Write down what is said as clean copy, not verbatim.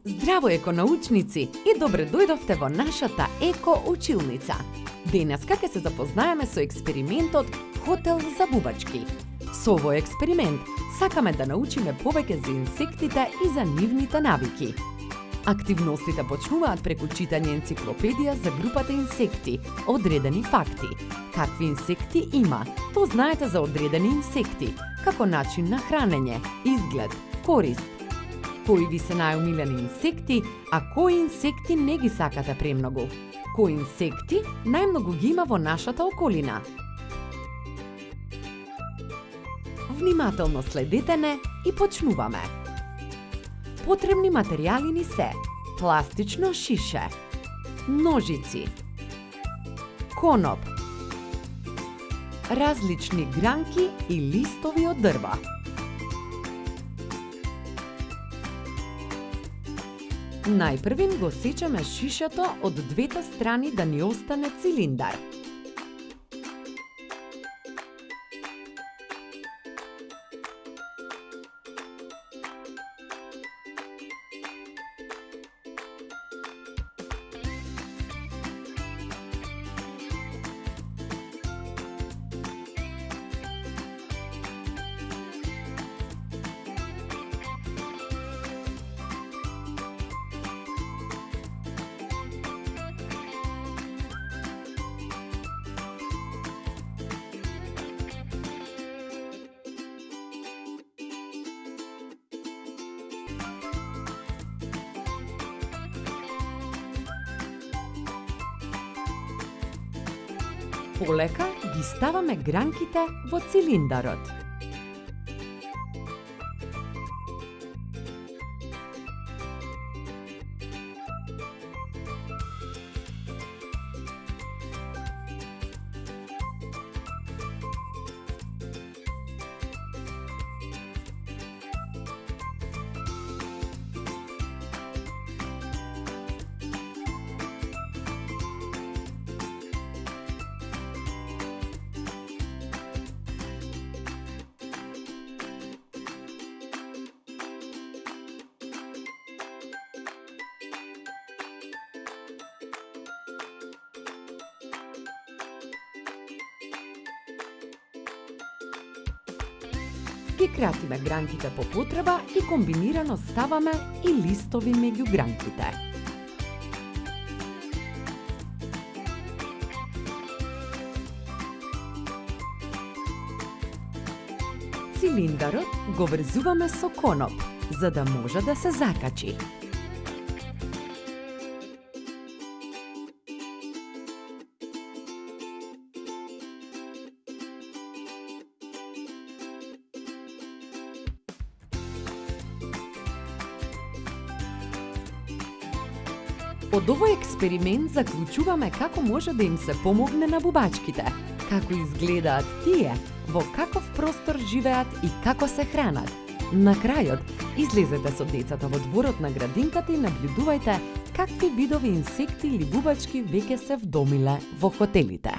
Здраво, еконаучници, и добре дојдовте во нашата еко-училница. Денеска ќе се запознаеме со експериментот Хотел за бубачки. Со овој експеримент сакаме да научиме повеќе за инсектите и за нивните навики. Активностите почнуваат преку читање енциклопедија за групата инсекти, одредени факти. Какви инсекти има? То знаете за одредени инсекти, како начин на хранење, изглед, корист. Кои ви се најомилени инсекти, а кои инсекти не ги сакате премногу? Кои инсекти најмногу ги има во нашата околина? Внимателно следете не и почнуваме. Потребни материјали ни се пластично шише, ножици, коноп, различни гранки и листови од дрва. Најпрвин го сечеме шишето од двете страни да ни остане цилиндар. Полека ги ставаме гранките во цилиндарот. Ги кратиме гранките по потреба и комбинирано ставаме и листови меѓу гранките. Цилиндарот го врзуваме со коноп, за да може да се закачи. Од овој експеримент заклучуваме како може да им се помогне на бубачките, како изгледаат тие, во каков простор живеат и како се хранат. На крајот, излезете со децата во дворот на градинката и наблюдувајте какви видови инсекти или бубачки веќе се вдомиле во хотелите.